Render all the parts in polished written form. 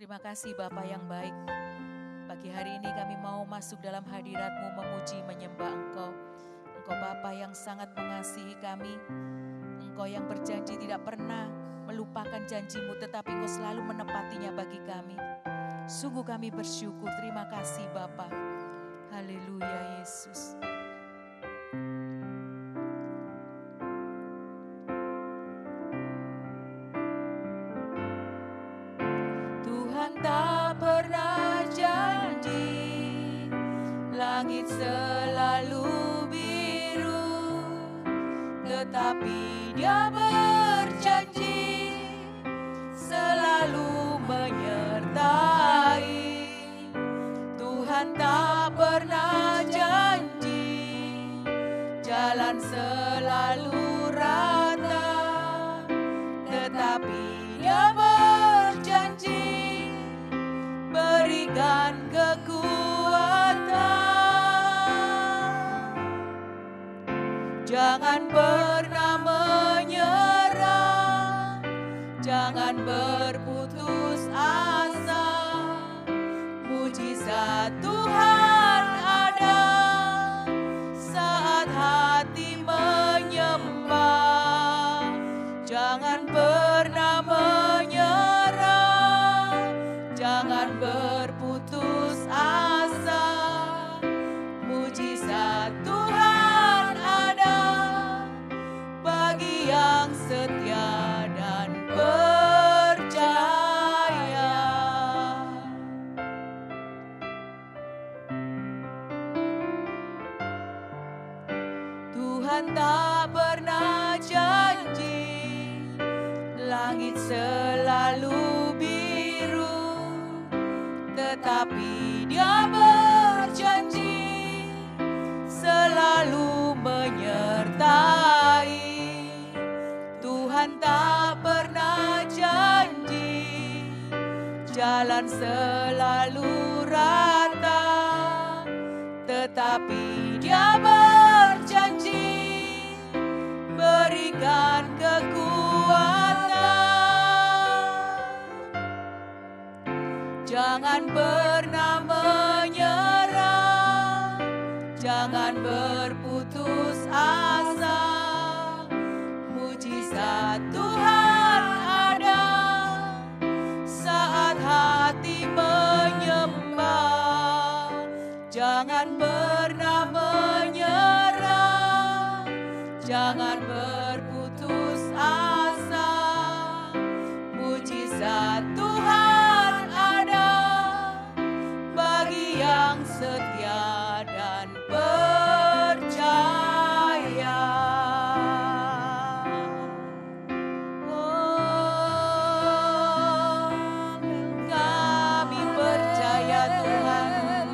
Terima kasih Bapa yang baik. Pagi hari ini kami mau masuk dalam hadirat-Mu memuji menyembah Engkau. Engkau Bapa yang sangat mengasihi kami. Engkau yang berjanji tidak pernah melupakan janji-Mu, tetapi Engkau selalu menepatinya bagi kami. Sungguh kami bersyukur. Terima kasih Bapa. Haleluya Yesus. Tuhan tak pernah janji langit selalu biru, tetapi Dia berjanji selalu menyertai. Tuhan tak pernah janji jalan selalu rata, tetapi Dia berjanji berikan kekuatan. Jangan pernah menyerah, jangan berputus asa. Mujizat Tuhan ada saat hati menyembah. Jangan pernah menyerah, jangan berputus asa. Mujizat Tuhan ada bagi yang setia dan percaya. Tuhan tak pernah janji langit selalu biru, tetapi Dia berjanji selalu menyertai. Tuhan tak pernah janji jalan selalu rata, tetapi Dia berjanji berikan kekuatan. Jangan pernah menyerah, jangan berputus asa. Mujizat Tuhan ada saat hati menyembah. Jangan pernah menyerah, jangan berputus asa. Mujizat Tuhan ada bagi yang setia dan percaya. Oh, kami percaya Tuhan,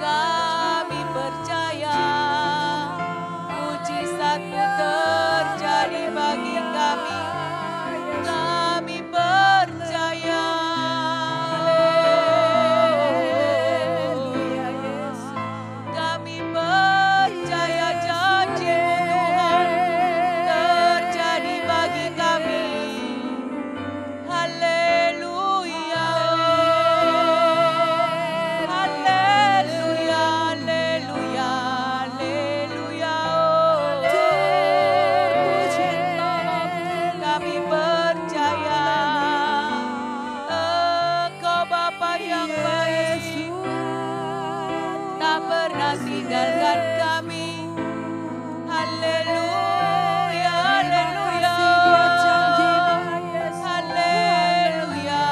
kami percaya mujizat-Mu terjadi bagi kami. Kami percaya. Kami percaya janji-Mu Tuhan terjadi bagi kami. Haleluya. Haleluya, haleluya, haleluya. Kami percaya Engkau Bapa yang baik, tak pernah tinggalkan kami. Haleluya, haleluya, haleluya.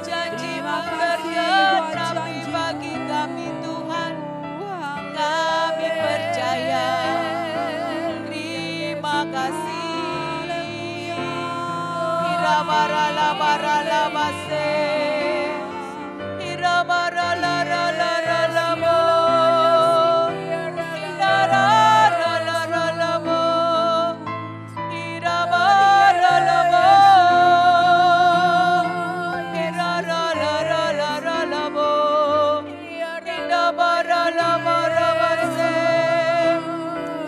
Janji-Mu tergenapi bagi kami Tuhan. Kami percaya. Terima kasih. Iramaralamaralabase, Iramaralalaralamo, Irararalaramo, Iramaralamo, Irararalaramo, Iramaralamarabase,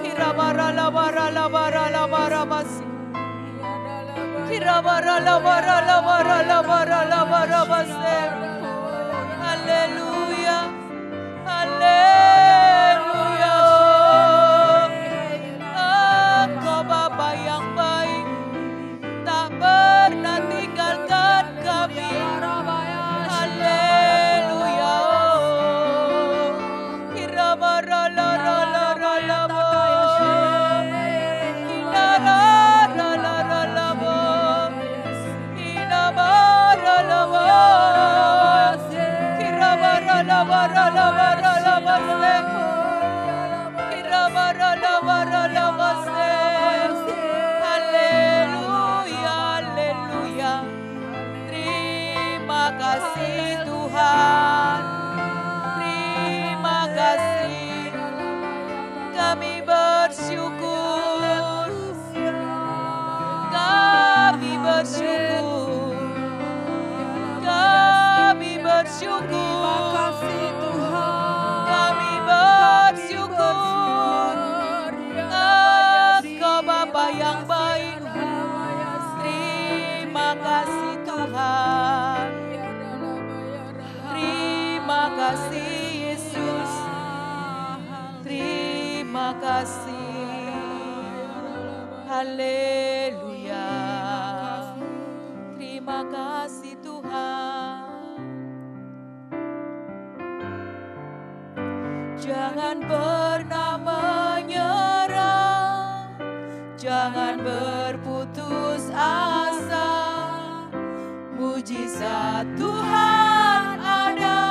Iramaralamaralamarabase. Haleluya, haleluya. Engkau Bapa yang baik, tak pernah tinggalkan kami. Haleluya. Haleluya, haleluya. Terima kasih Tuhan. Terima kasih. Kami bersyukur. Kami bersyukur. Kami bersyukur. Kami bersyukur. Engkau Bapa yang baik. Terima kasih Tuhan. Terima kasih Yesus. Terima kasih. Haleluya. Terima kasih Tuhan. Jangan pernah menyerah, jangan berputus asa. Mujizat Tuhan ada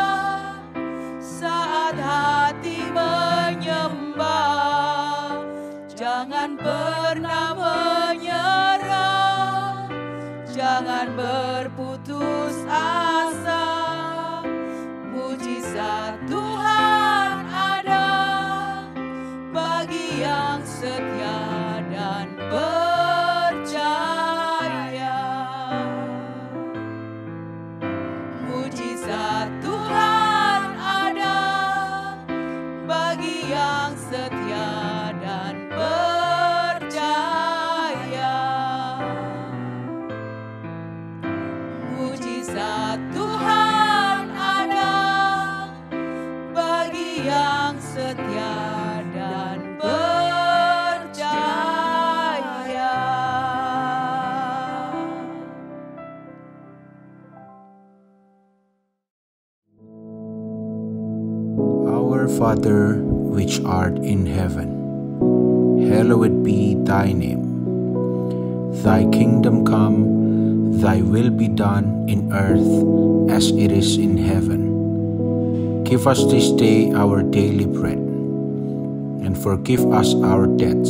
saat hati menyembah. Jangan pernah menyerah, jangan berputus asa. Mujizat Tuhan ada bagi yang setia dan percaya. Mujizat Tuhan ada bagi yang setia dan percaya. Mujizat Tuhan ada bagi yang setia dan percaya. Our Father, which art in heaven, hallowed be thy name. Thy kingdom come, thy will be done in earth as it is in heaven. Give us this day our daily bread, and forgive us our debts,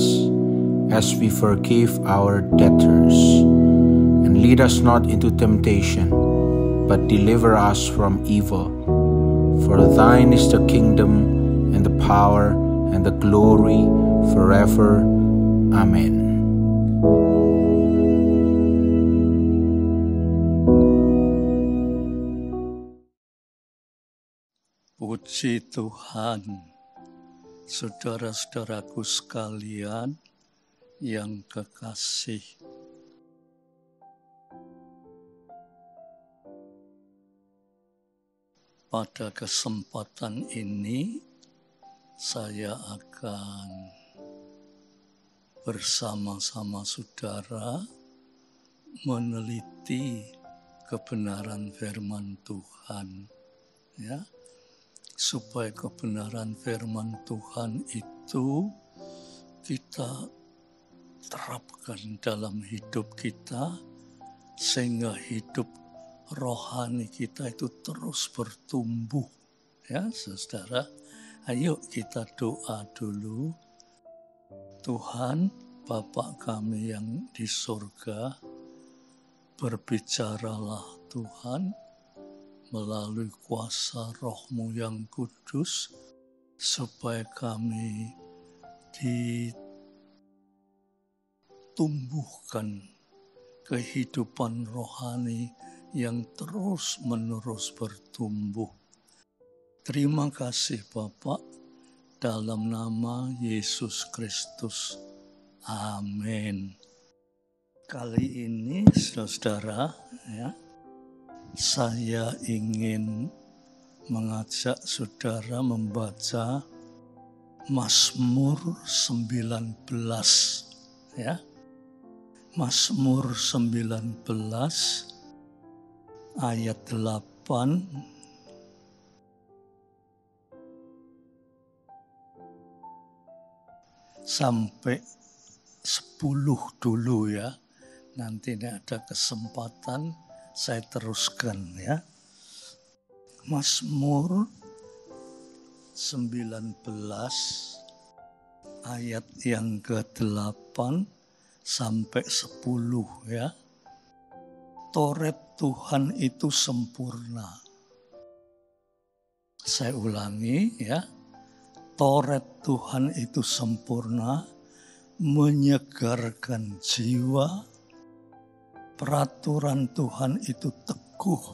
as we forgive our debtors. And lead us not into temptation, but deliver us from evil. For thine is the kingdom, and the power, and the glory, forever. Amen. Puji Tuhan, saudara-saudaraku sekalian yang kekasih. Pada kesempatan ini, saya akan bersama-sama saudara meneliti kebenaran firman Tuhan, ya, supaya kebenaran firman Tuhan itu kita terapkan dalam hidup kita, sehingga hidup rohani kita itu terus bertumbuh. Ya, saudara, ayo kita doa dulu. Tuhan, Bapa kami yang di surga, berbicaralah Tuhan melalui kuasa Roh-Mu yang kudus, supaya kami ditumbuhkan kehidupan rohani yang terus-menerus bertumbuh. Terima kasih Bapak, dalam nama Yesus Kristus. Amin. Kali ini, saudara, ya, saya ingin mengajak saudara membaca Mazmur 19, ya. Mazmur 19 ayat 8 sampai 10 dulu ya. Nanti ini ada kesempatan saya teruskan ya. Mazmur 19 ayat yang ke-8 sampai 10 ya. Taurat Tuhan itu sempurna. Saya ulangi ya. Taurat Tuhan itu sempurna, menyegarkan jiwa. Peraturan Tuhan itu teguh,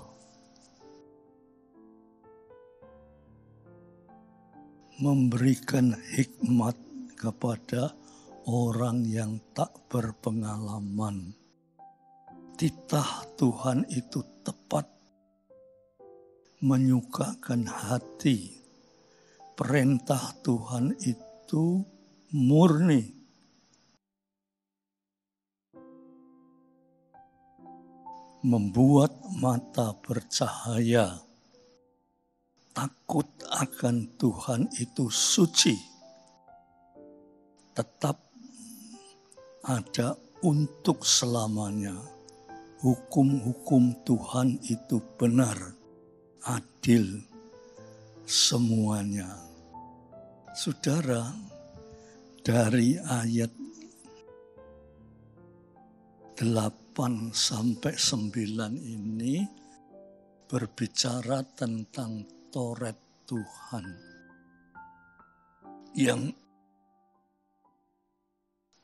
memberikan hikmat kepada orang yang tak berpengalaman. Titah Tuhan itu tepat, menyukakan hati. Perintah Tuhan itu murni. Membuat mata bercahaya. Takut akan Tuhan itu suci. Tetap ada untuk selamanya. Hukum-hukum Tuhan itu benar, adil semuanya. Saudara, dari ayat 8 sampai 9 ini berbicara tentang Taurat Tuhan. Yang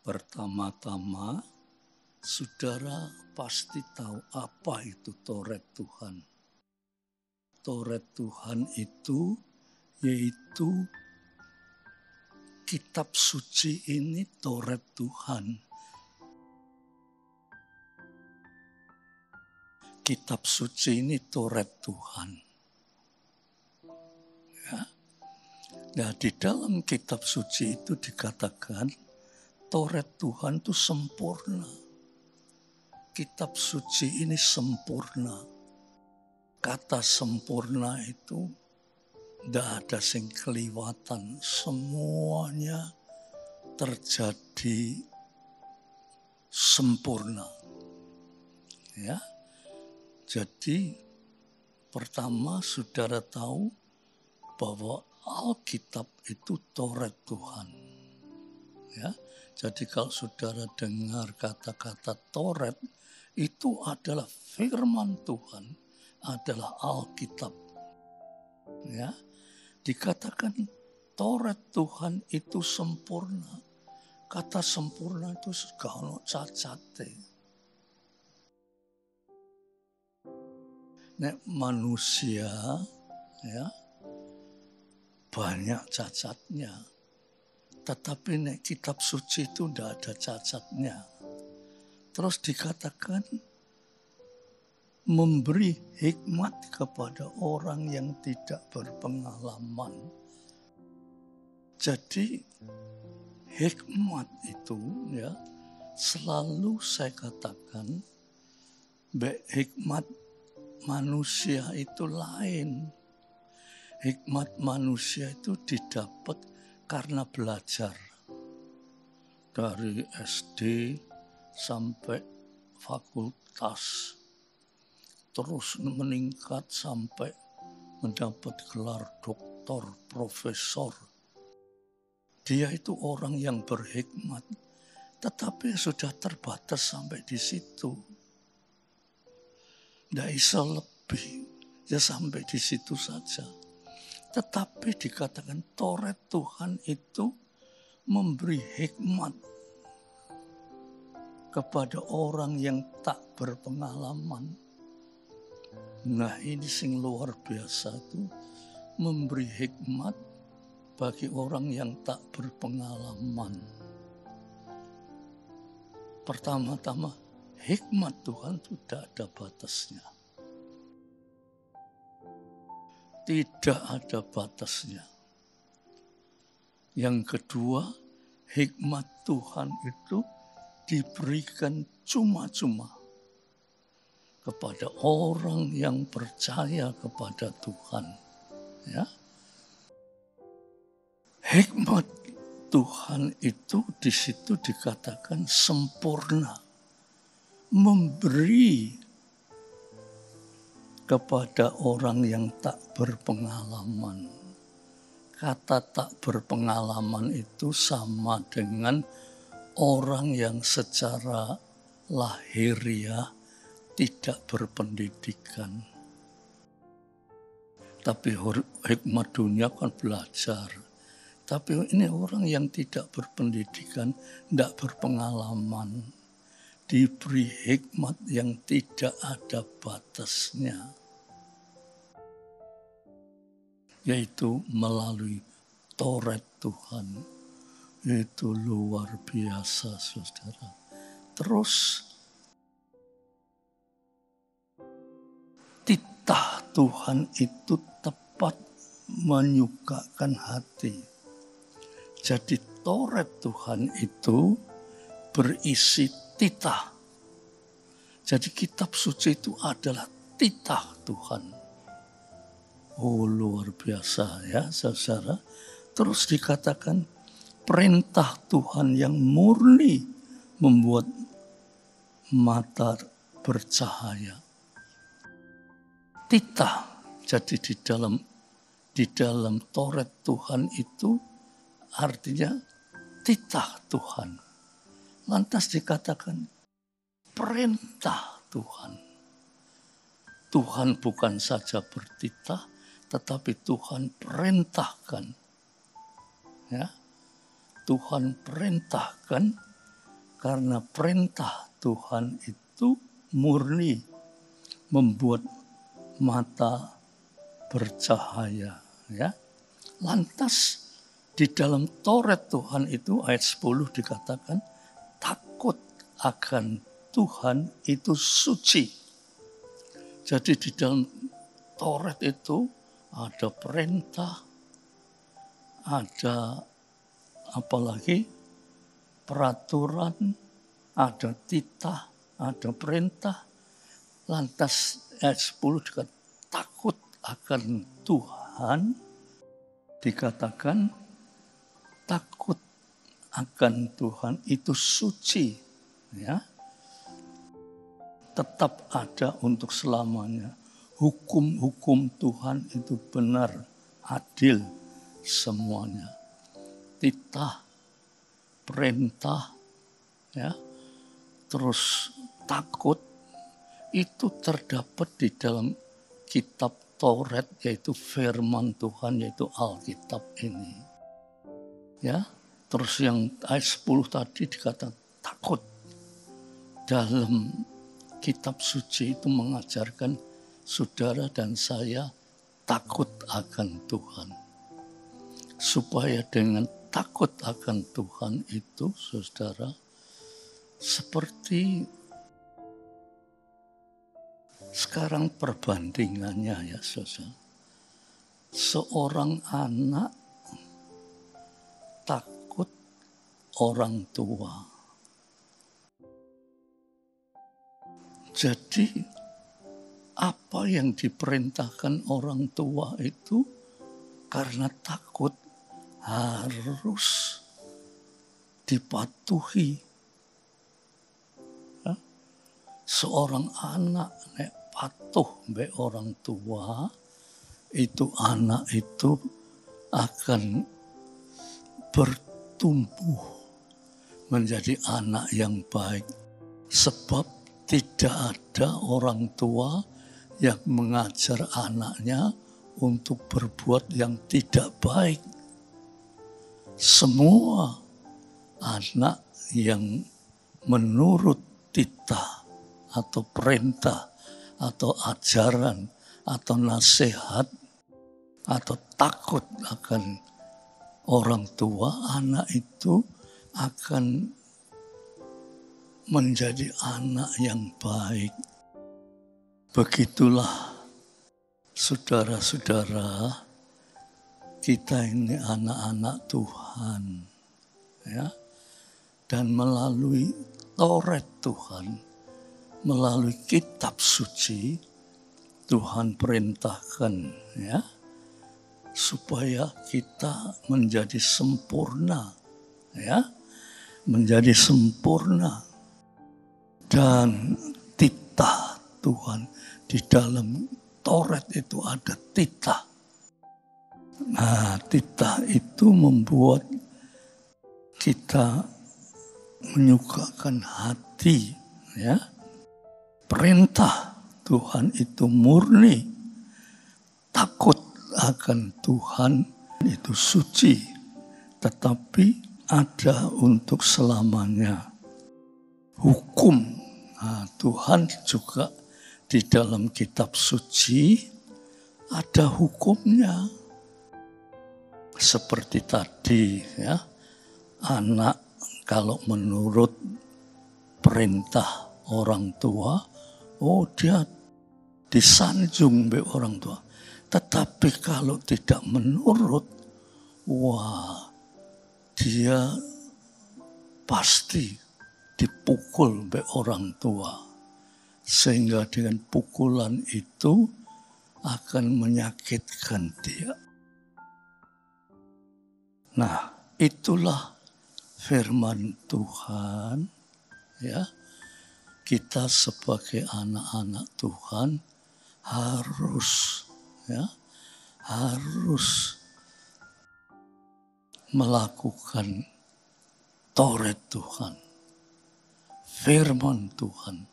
pertama-tama, saudara pasti tahu apa itu Taurat Tuhan. Taurat Tuhan itu yaitu kitab suci ini Taurat Tuhan. Kitab suci ini Taurat Tuhan. Ya. Nah, di dalam kitab suci itu dikatakan Taurat Tuhan itu sempurna. Kitab suci ini sempurna. Kata sempurna itu tidak ada sing keliwatan. Semuanya terjadi sempurna. Ya. Jadi pertama saudara tahu bahwa Alkitab itu Taurat Tuhan. Ya. Jadi kalau saudara dengar kata-kata Taurat, itu adalah firman Tuhan, adalah Alkitab. Ya. Dikatakan Taurat Tuhan itu sempurna. Kata sempurna itu segala cacate. Nek manusia ya banyak cacatnya, tetapi nek kitab suci itu tidak ada cacatnya. Terus dikatakan memberi hikmat kepada orang yang tidak berpengalaman. Jadi hikmat itu ya selalu saya katakan hikmat manusia itu lain. Hikmat manusia itu didapat karena belajar. Dari SD sampai fakultas. Terus meningkat sampai mendapat gelar doktor, profesor. Dia itu orang yang berhikmat. Tetapi sudah terbatas sampai di situ. Tidak bisa lebih, ya sampai di situ saja. Tetapi dikatakan Taurat Tuhan itu memberi hikmat kepada orang yang tak berpengalaman. Nah ini sing luar biasa itu memberi hikmat bagi orang yang tak berpengalaman. Pertama-tama hikmat Tuhan tidak ada batasnya. Tidak ada batasnya. Yang kedua, hikmat Tuhan itu diberikan cuma-cuma kepada orang yang percaya kepada Tuhan. Ya. Hikmat Tuhan itu di situ dikatakan sempurna, memberi kepada orang yang tak berpengalaman. Kata tak berpengalaman itu sama dengan orang yang secara lahiriah tidak berpendidikan. Tapi hikmat dunia kan belajar. Tapi ini orang yang tidak berpendidikan, tidak berpengalaman, diberi hikmat yang tidak ada batasnya, yaitu melalui Taurat Tuhan. Itu luar biasa, saudara. Terus titah Tuhan itu tepat menyukakan hati. Jadi Taurat Tuhan itu berisi titah. Jadi kitab suci itu adalah titah Tuhan. Oh, luar biasa ya, saudara. Terus dikatakan perintah Tuhan yang murni membuat mata bercahaya. Titah. Jadi di dalam Taurat Tuhan itu artinya titah Tuhan. Lantas dikatakan perintah Tuhan. Tuhan bukan saja bertitah, tetapi Tuhan perintahkan. Ya. Tuhan perintahkan karena perintah Tuhan itu murni membuat mata bercahaya. Ya. Lantas di dalam Taurat Tuhan itu ayat 10 dikatakan takut akan Tuhan itu suci. Jadi di dalam Taurat itu ada perintah, ada apalagi peraturan, ada titah, ada perintah. Lantas ayat 10 dikatakan takut akan Tuhan, dikatakan takut akan Tuhan itu suci, ya. Tetap ada untuk selamanya. Hukum-hukum Tuhan itu benar, adil semuanya. Titah, perintah, ya. Terus takut itu terdapat di dalam kitab Taurat, yaitu firman Tuhan, yaitu Alkitab ini. Ya, terus yang ayat 10 tadi dikatakan takut. Dalam kitab suci itu mengajarkan saudara dan saya takut akan Tuhan. Supaya dengan takut akan Tuhan itu, saudara, seperti sekarang perbandingannya ya, saudara. Seorang anak takut orang tua. Jadi apa yang diperintahkan orang tua itu karena takut harus dipatuhi. Seorang anak nek patuh mbek orang tua, itu anak itu akan bertumbuh menjadi anak yang baik. Sebab tidak ada orang tua yang mengajar anaknya untuk berbuat yang tidak baik. Semua anak yang menurut titah atau perintah atau ajaran atau nasihat atau takut akan orang tua, anak itu akan menjadi anak yang baik. Begitulah saudara-saudara, kita ini anak-anak Tuhan, ya. Dan melalui Taurat Tuhan, melalui kitab suci, Tuhan perintahkan, ya, supaya kita menjadi sempurna, ya, menjadi sempurna. Dan titah Tuhan di dalam Taurat itu ada titah. Nah, titah itu membuat kita menyukakan hati, ya. Perintah Tuhan itu murni, takut akan Tuhan itu suci, tetapi ada untuk selamanya. Hukum, nah, Tuhan juga di dalam kitab suci ada hukumnya. Seperti tadi, ya, anak kalau menurut perintah orang tua, oh dia disanjung oleh orang tua. Tetapi kalau tidak menurut, wah, dia pasti dipukul oleh orang tua. Sehingga dengan pukulan itu akan menyakitkan dia. Nah, itulah firman Tuhan, ya. Kita sebagai anak-anak Tuhan harus, ya, harus melakukan Taurat Tuhan, firman Tuhan,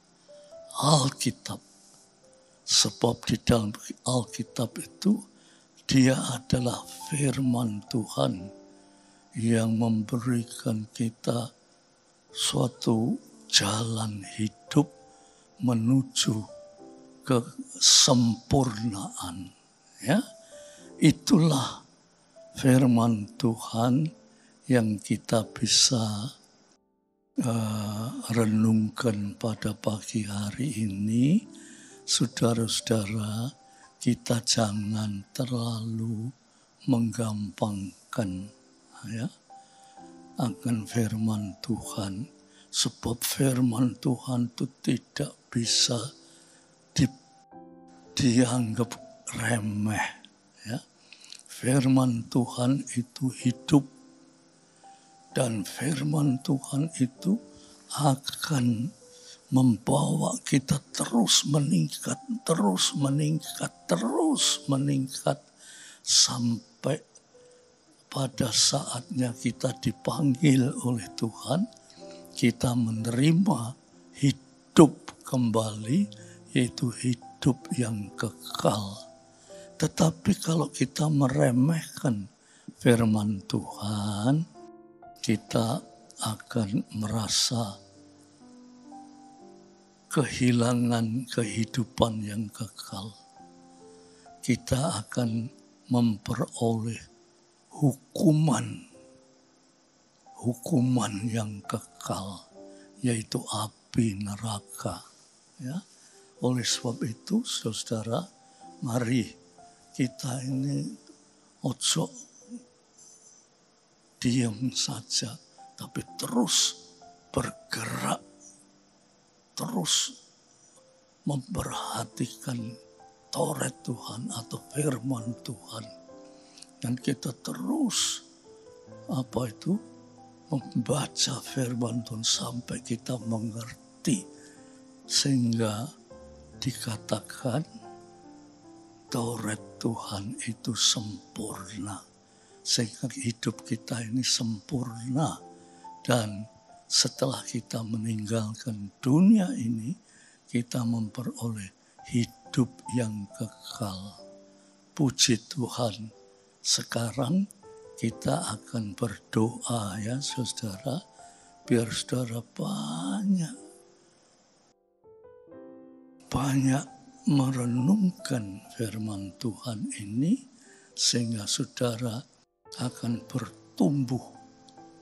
Alkitab. Sebab di dalam Alkitab itu dia adalah firman Tuhan yang memberikan kita suatu jalan hidup menuju kesempurnaan, ya. Itulah firman Tuhan yang kita bisa renungkan pada pagi hari ini. Saudara-saudara, kita jangan terlalu menggampangkan, ya, akan firman Tuhan, sebab firman Tuhan itu tidak bisa dianggap remeh, ya. Firman Tuhan itu hidup, dan firman Tuhan itu akan membawa kita terus meningkat, terus meningkat, terus meningkat, sampai pada saatnya kita dipanggil oleh Tuhan, kita menerima hidup kembali, yaitu hidup yang kekal. Tetapi kalau kita meremehkan firman Tuhan, kita akan merasa kehilangan kehidupan yang kekal. Kita akan memperoleh hukuman yang kekal, yaitu api neraka, ya. Oleh sebab itu, saudara, mari kita ini ojo diam saja, tapi terus bergerak, terus memperhatikan Taurat Tuhan atau firman Tuhan. Dan kita terus membaca firman Tuhan sampai kita mengerti, sehingga dikatakan Taurat Tuhan itu sempurna, sehingga hidup kita ini sempurna. Dan setelah kita meninggalkan dunia ini, kita memperoleh hidup yang kekal. Puji Tuhan. Sekarang kita akan berdoa, ya saudara, biar saudara banyak merenungkan firman Tuhan ini, sehingga saudara akan bertumbuh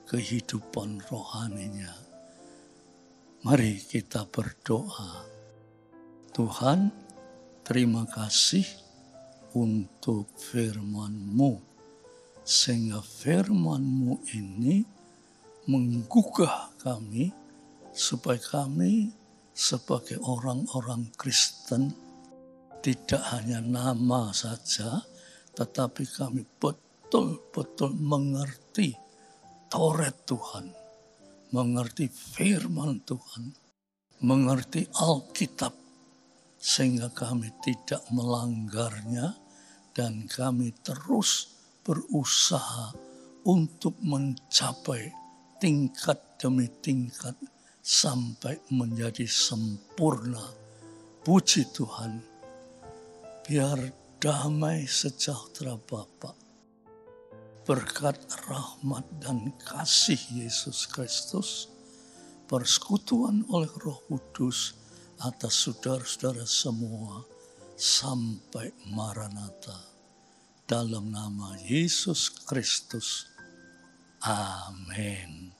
kehidupan rohaninya. Mari kita berdoa. Tuhan, terima kasih untuk firman-Mu, sehingga firman-Mu ini menggugah kami, supaya kami sebagai orang-orang Kristen tidak hanya nama saja, tetapi kami betul-betul mengerti Taurat Tuhan, mengerti firman Tuhan, mengerti Alkitab, sehingga kami tidak melanggarnya dan kami terus berusaha untuk mencapai tingkat demi tingkat sampai menjadi sempurna. Puji Tuhan, biar damai sejahtera Bapa, berkat rahmat dan kasih Yesus Kristus, persekutuan oleh Roh Kudus atas saudara-saudara semua sampai Maranatha. Dalam nama Yesus Kristus. Amin.